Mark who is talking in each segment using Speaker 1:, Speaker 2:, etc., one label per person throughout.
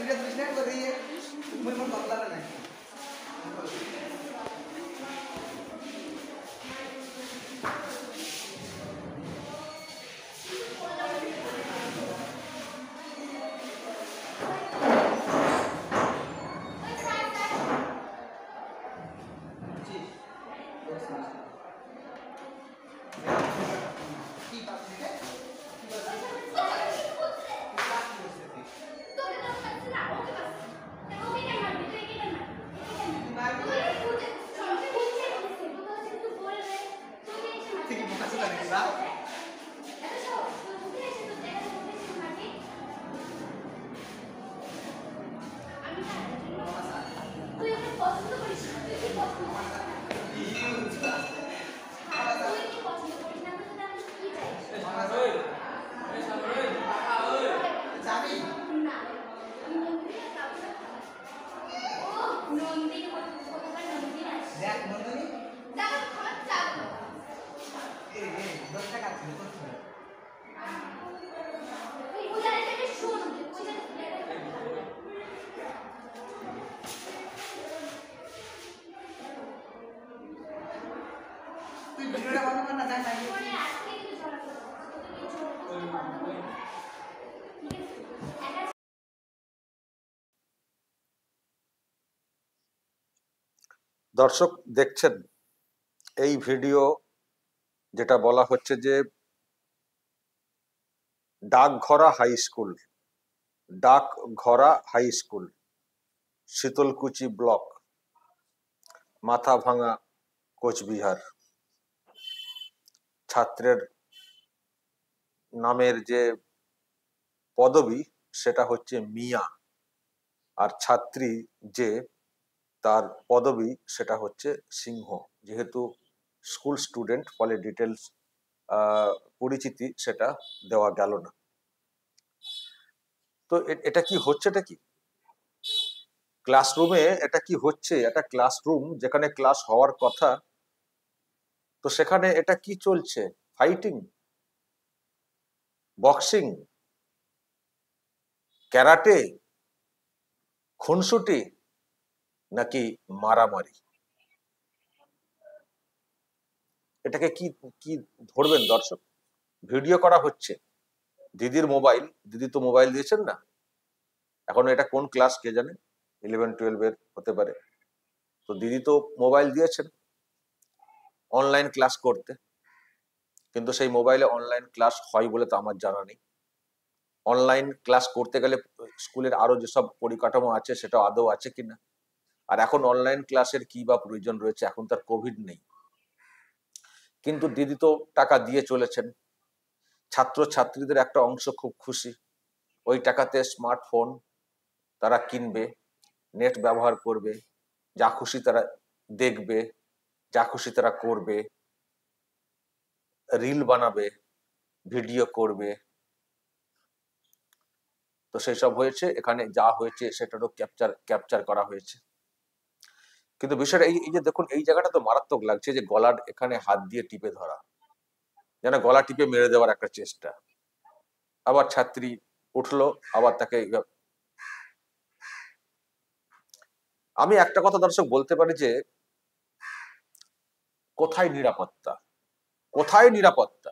Speaker 1: video tulis na ko ri umur mo bakla na.
Speaker 2: দর্শক দেখছেন এই ভিডিও, যেটা বলা হচ্ছে যে Dakghara high school, Sitalkuchi block, Mathabhanga, Cooch Behar. ছাত্রের নামের যে পদবী সেটা হচ্ছে মিয়া, আর ছাত্রী যে তার পদবী সেটা হচ্ছে সিংহ। যেহেতু স্কুল স্টুডেন্ট, ফলে ডিটেলস পরিচিতি সেটা দেওয়া গেল না। তো এটা কি হচ্ছে, এটা কি ক্লাসরুমে এটা কি হচ্ছে? এটা ক্লাসরুম যেখানে ক্লাস হওয়ার কথা, তো সেখানে এটা কি চলছে? ফাইটিং, বক্সিং, ক্যারাটে, খুনসুটি, নাকি মারামারি? এটাকে কি কি ধরবেন দর্শক? ভিডিও করা হচ্ছে, দিদির মোবাইল, দিদি তো মোবাইল দিয়েছেন না। এখন এটা কোন ক্লাস কে জানে, 11-12 হতে পারে। তো দিদি তো মোবাইল দিয়েছেন অনলাইন ক্লাস করতে, কিন্তু সেই মোবাইলে অনলাইন ক্লাস হয় বলে তো আমার জানা নেই। অনলাইন ক্লাস করতে গেলে স্কুলের আরো যেসব পরিকাঠামো আছে সেটা আদৌ আছে কিনা, আর এখন অনলাইন ক্লাসের কি বা প্রয়োজন রয়েছে, এখন তার কোভিড নেই। কিন্তু দিদি তো টাকা দিয়ে চলেছেন, ছাত্র ছাত্রীদের একটা অংশ খুব খুশি, ওই টাকাতে স্মার্টফোন তারা কিনবে, নেট ব্যবহার করবে, যা খুশি তারা দেখবে, যা খুশি তারা করবে, রিল বানাবে, ভিডিও করবে। তো সেই সব হয়েছে, এখানে যা হয়েছে সেটারও ক্যাপচার করা হয়েছে। কিন্তু বিষয়টা এই যে দেখুন, এই জায়গাটা তো মারাত্মক লাগছে, যে গলার এখানে হাত দিয়ে টিপে ধরা, যেন গলা টিপে মেরে দেওয়ার একটা চেষ্টা। আবার ছাত্রী উঠলো, আবার তাকে। আমি একটা কথা দর্শক বলতে পারি যে কোথায় নিরাপত্তা, কোথায় নিরাপত্তা?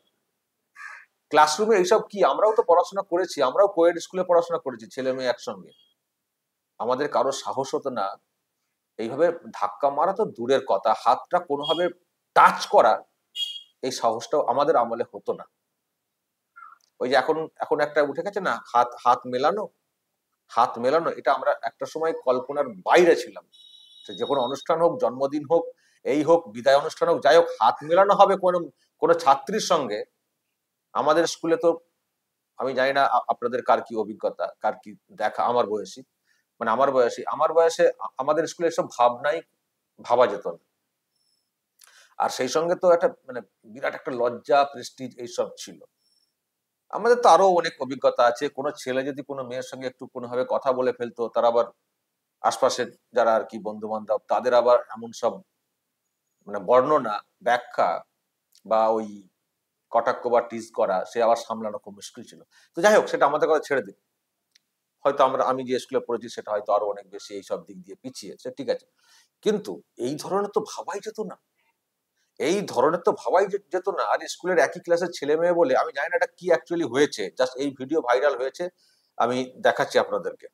Speaker 2: ক্লাসরুমে এইসব কি? আমরাও তো পড়াশোনা করেছি, আমরাও কোয়েড স্কুলে পড়াশোনা করেছি, ছেলে মেয়ে একসঙ্গে। আমাদের কারো সাহস হতো না এইভাবে ধাক্কা মারা, তো দূরের কথা, হাতটা কোনোভাবে টাচ করা, এই সাহসটাও আমাদের আমলে হতো না। ওই যে এখন এখন একটা উঠে গেছে না, হাত মেলানো, হাত মেলানো, এটা আমরা একটা সময় কল্পনার বাইরে ছিলাম। যে কোনো অনুষ্ঠান হোক, জন্মদিন হোক, এই হোক, বিদায় অনুষ্ঠান হোক, যাই হোক, হাত মেলানো হবে কোনো ছাত্রীর সঙ্গে। আমাদের স্কুলে তো, আমি জানি না আপনাদের কার কি অভিজ্ঞতা, কার কি দেখা, আমার বয়সী, মানে আমার বয়সে আমাদের স্কুলে এসব ভাবনাই ভাবা যেত না। আর সেই সঙ্গে তো একটা মানে বিরাট একটা লজ্জা, প্রেস্টিজ এইসব ছিল। আমাদের তো আরো অনেক অভিজ্ঞতা আছে। কোনো ছেলে যদি কোনো মেয়ের সঙ্গে একটু কোনোভাবে কথা বলে ফেলতো, তারা আবার আশপাশের যারা আর কি বন্ধু বান্ধব, তাদের আবার এমন সব মানে বর্ণনা, ব্যাখ্যা বা ওই কটাক্ষ বা টিজ করা, সে আবার সামলানো খুব মুশকিল ছিল। তো যাই হোক, সেটা আমাদের কথা ছেড়ে দিন। হয়তো আমি যে স্কুলে পড়েছি সেটা হয়তো আরো অনেক বেশি এইসব দিক দিয়ে পিছিয়ে, সে ঠিক আছে, কিন্তু এই ধরনের তো ভাবাই যেত না, এই ধরনের তো ভাবাই যেত না। আর স্কুলের একই ক্লাসের ছেলে মেয়ে বলে, আমি জানি না এটা কি অ্যাকচুয়ালি হয়েছে, জাস্ট এই ভিডিও ভাইরাল হয়েছে, আমি দেখাচ্ছি আপনাদেরকে,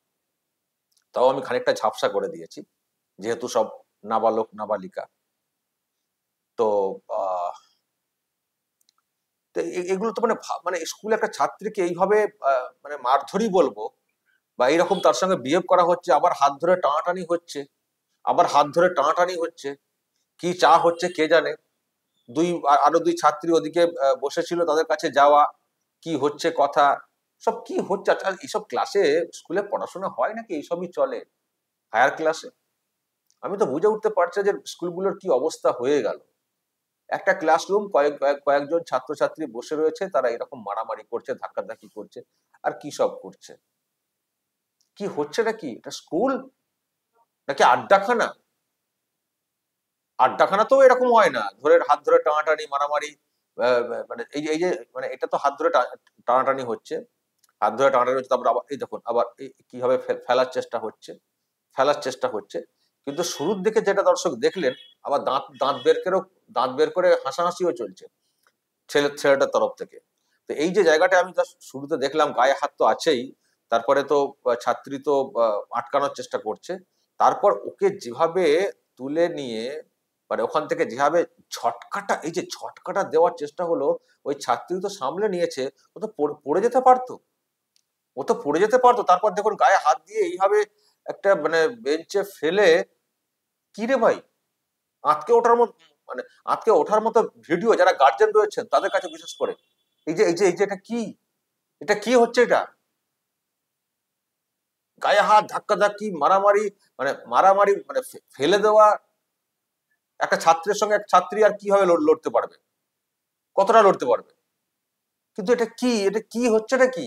Speaker 2: তাও আমি খানিকটা ঝাপসা করে দিয়েছি যেহেতু সব নাবালক নাবালিকা। তো আহ তো এগুলো তো মানে মানে স্কুলে একটা ছাত্রীকে এইভাবে মানে মারধরই বলবো, বা এইরকম তার সঙ্গে বিহেভ করা হচ্ছে, আবার হাত ধরে টানাটানি হচ্ছে, আবার হাত ধরে টানাটানি হচ্ছে, কি চা হচ্ছে কে জানে। আরো দুই ছাত্রী ওদিকে বসেছিল, তাদের কাছে যাওয়া, কি হচ্ছে কথা, সব কি হচ্ছে। আচ্ছা, এইসব ক্লাসে স্কুলে পড়াশোনা হয় নাকি এইসবই চলে হায়ার ক্লাসে? আমি তো বুঝে উঠতে পারছি যে স্কুলগুলোর কি অবস্থা হয়ে গেল। একটা ক্লাসরুম, কয়েকজন ছাত্রছাত্রী বসে রয়েছে, তারা এরকম মারামারি করছে, ধাক্কাধাক্কি করছে, আর কি সব করছে। কি হচ্ছে নাকি এটা স্কুল নাকি আড্ডাখানা? আড্ডাখানাতেও এরকম হয় না, হাত ধরে টানাটানি মারামারি। মানে এই যে মানে এটা তো হাত ধরে টানাটানি হচ্ছে, হাত ধরে টানাটানি হচ্ছে, তারপর আবার এই দেখুন আবার কিভাবে ফেলার চেষ্টা হচ্ছে, ফেলার চেষ্টা হচ্ছে। কিন্তু শুরুর দিকে যেটা দর্শক দেখলেন, আবার দাঁত দাঁত বের করে হাসাহাসিও চলছে ছেলেটার তরফ থেকে। তো এই যে জায়গাটা আমি শুরুতে দেখলাম, গায়ে হাত তো আছেই, তারপরে তো ছাত্রী তো আটকানোর চেষ্টা করছে, তারপর ওকে যেভাবে তুলে নিয়ে মানে ওখান থেকে যেভাবে ঝটকাটা, এই যে ঝটকাটা দেওয়ার চেষ্টা হলো, ওই ছাত্রী তো সামলে নিয়েছে, ও তো পড়ে যেতে পারতো, ও তো পড়ে যেতে পারতো। তারপর দেখুন গায়ে হাত দিয়ে এইভাবে একটা মানে বেঞ্চে ফেলে, কি রে ভাই, আঁতকে ওঠার মতো, মানে আঁতকে ওঠার মতো ভিডিও যারা গার্জেন রয়েছেন তাদের কাছে বিশেষ করে, এই যে এটা কি হচ্ছে এটা? গায়ে হাত, ধাক্কাধাক্কি, মারামারি, মানে মারামারি মানে ফেলে দেওয়া। একটা ছাত্রের সঙ্গে এক ছাত্রী আর কিভাবে লড়তে পারবে, কতটা লড়তে পারবে? কিন্তু এটা কি হচ্ছে নাকি?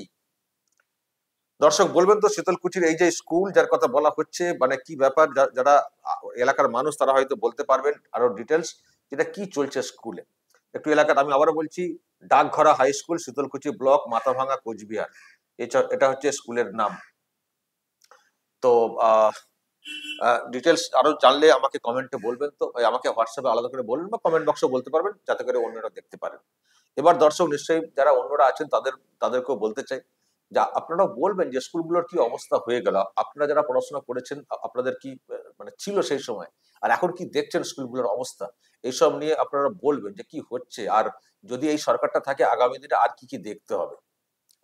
Speaker 2: দর্শক বলবেন তো শীতলকুচির এই যে স্কুল যার কথা বলা হচ্ছে, মানে কি ব্যাপার, যারা এলাকার মানুষ তারা হয়তো বলতে পারবেন আরো ডিটেলস, যেটা কি চলছে স্কুলে একটু এলাকাতে। আমি আবারও বলছি, Dakghara high school, Sitalkuchi block, Mathabhanga, Cooch Behar, এটা হচ্ছে স্কুলের নাম। তো ডিটেলস আরো জানলে আমাকে কমেন্টে বলবেন, তো আমাকে হোয়াটসঅ্যাপে আলাদা করে বলবেন বা কমেন্ট বক্সে বলতে পারবেন, যাতে করে অন্যরা দেখতে পারেন। এবার দর্শক নিশ্চয়ই যারা অন্যরা আছেন তাদেরকেও বলতে চাই যে আপনারাও বলবেন যে স্কুলগুলোর কি অবস্থা হয়ে গেল। আপনারা যারা পড়াশোনা করেছেন আপনাদের কি মানে ছিল সেই সময়, আর এখন কি দেখছেন স্কুলগুলোর অবস্থা, এইসব নিয়ে আপনারা বলবেন যে কি হচ্ছে, আর যদি এই সরকারটা থাকে আগামী দিনে আর কি কি দেখতে হবে,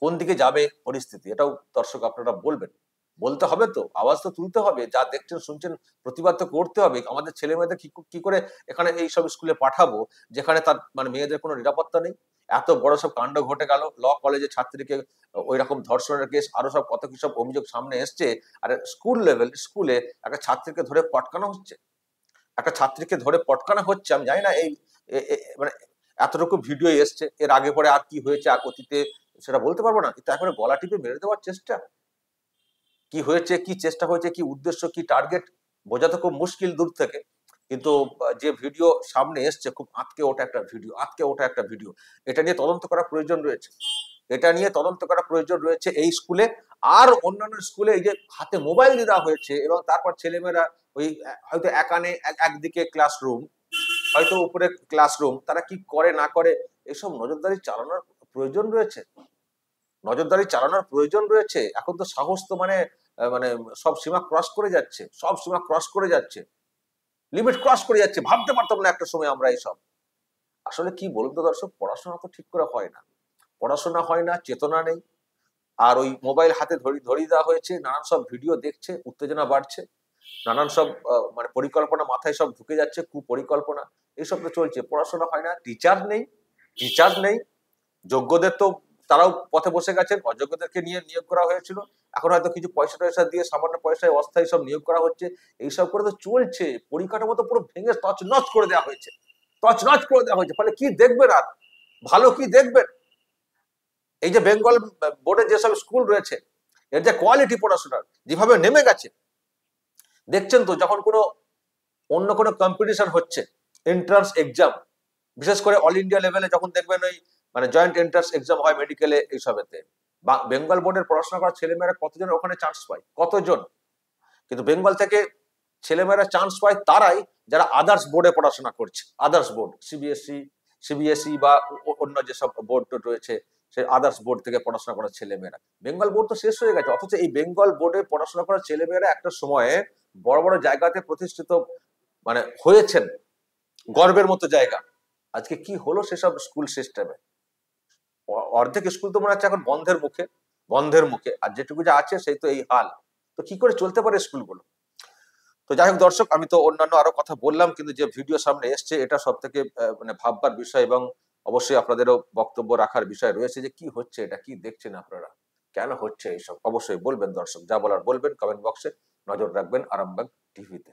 Speaker 2: কোন দিকে যাবে পরিস্থিতি, এটাও দর্শক আপনারা বলবেন। বলতে হবে তো, আওয়াজ তো তুলতে হবে, যা দেখছেন শুনছেন প্রতিবাদ তো করতে হবে। আমাদের ছেলে মেয়েদের কি করে এখানে এই সব স্কুলে পাঠাবো যেখানে তার মানে মেয়েদের কোনো নিরাপত্তা নেই? এত বড় সব কাণ্ড ঘটে গেল, ল কলেজে ছাত্রীকে ওই রকম ধর্ষণের কেস, আরো সব কত কি সব অভিযোগ সামনে এসছে, আর স্কুলে একটা ছাত্রীকে ধরে পটকানো হচ্ছে, একটা ছাত্রীকে ধরে পটকানো হচ্ছে। আমি জানি না এই মানে এতটুকু ভিডিও এসছে, এর আগে পরে আর কি হয়েছে আর অতীতে সেটা বলতে পারবো না, কিন্তু এখন গলা টিপে মেরে দেওয়ার চেষ্টা, কি হয়েছে, কি চেষ্টা হয়েছে, কি উদ্দেশ্য, কি টার্গেট বোঝা তো খুব মুশকিল দূর থেকে। কিন্তু যে ভিডিও সামনে এসছে, খুব আঁতকে ওঠা একটা ভিডিও, এটা নিয়ে তদন্ত করা প্রয়োজন রয়েছে, এটা নিয়ে তদন্ত করা প্রয়োজন রয়েছে এই স্কুলে। আর অন্যান্য স্কুলে এই যে হাতে মোবাইল দিয়ে দেওয়া হয়েছে, এবং তারপর ছেলেমেয়েরা ওই হয়তো একদিকে ক্লাসরুম, হয়তো উপরে ক্লাসরুম, তারা কি করে না করে, এসব নজরদারি চালানোর প্রয়োজন রয়েছে, নজরদারি চালানোর প্রয়োজন রয়েছে। এখন তো সাহস তো মানে মানে সব সীমা ক্রস করে যাচ্ছে, সব সীমা ক্রস করে যাচ্ছে, লিমিট ক্রস করে যাচ্ছে। ভাবতে পারতাম না একটা সময় আমরা এইসব। আসলে কি বলুন তো দর্শক, পড়াশোনা তো ঠিক করে হয় না, পড়াশোনা হয় না, চেতনা নেই। আর ওই মোবাইল হাতে ধরিয়ে দেওয়া হয়েছে, নানান সব ভিডিও দেখছে, উত্তেজনা বাড়ছে, নানান সব মানে পরিকল্পনা মাথায় সব ঢুকে যাচ্ছে, কুপরিকল্পনা, এইসব তো চলছে। পড়াশোনা হয় না, টিচার নেই, যোগ্যদের তো তারাও পথে বসে গেছেন, অযোগ্যদেরকে নিয়ে নিয়োগ করা হয়েছিল, এখন হয়তো কিছু পয়সা টয়সা দিয়ে সামান্য পয়সায় অস্থায়ী সব নিয়োগ করা হচ্ছে, এইসব করে তো চলছে। পরিকাঠামো তো পুরো ভেঙে তছনছ করে দেওয়া হয়েছে, ফলে কি দেখবেন আর, ভালো কি দেখবেন? এই যে বেঙ্গল বোর্ডের যেসব স্কুল রয়েছে, এর যে কোয়ালিটি পড়াশোনার যেভাবে নেমে গেছে, দেখছেন তো, যখন অন্য কোনো কম্পিটিশন হচ্ছে, এন্ট্রান্স এক্সাম, বিশেষ করে অল ইন্ডিয়া লেভেলে যখন দেখবেন ওই মানে জয়েন্ট এন্ট্রান্স এক্সাম হয় মেডিকেলে এইসবেতে, বা বেঙ্গল বোর্ডের পড়াশোনা করা ছেলেমেয়েরা কতজন ওখানে চান্স পায়, কতজন? কিন্তু বেঙ্গল থেকে ছেলেমেয়েরা চান্স পায় তারাই যারা আদার্স বোর্ডে পড়াশোনা করছে, আদার্স বোর্ড, সিবিএসই বা অন্য যেসব বোর্ড রয়েছে সেই আদার্স বোর্ড থেকে পড়াশোনা করা ছেলেমেয়েরা। বেঙ্গল বোর্ড তো শেষ হয়ে গেছে, অথচ এই বেঙ্গল বোর্ডে পড়াশোনা করা ছেলেমেয়েরা একটা সময়ে বড় বড় জায়গাতে প্রতিষ্ঠিত মানে হয়েছেন, গর্বের মতো জায়গা। আজকে কি হলো সেসব স্কুল সিস্টেমে? অর্ধেক স্কুল তো মনে হচ্ছে এখন বন্ধের মুখে, আর যেটুকু যা আছে সেই তো এই হাল। তো কি করে চলতে পারে স্কুলগুলো? তো যাই হোক দর্শক, আমি তো অন্যান্য আরো কথা বললাম, কিন্তু যে ভিডিও সামনে এসছে এটা সব থেকে মানে ভাববার বিষয়, এবং অবশ্যই আপনাদেরও বক্তব্য রাখার বিষয় রয়েছে যে কি হচ্ছে, এটা কি দেখছেন আপনারা, কেন হচ্ছে এইসব? অবশ্যই বলবেন দর্শক, যা বলার বলবেন কমেন্ট বক্সে। নজর রাখবেন আরামবাগ টিভিতে।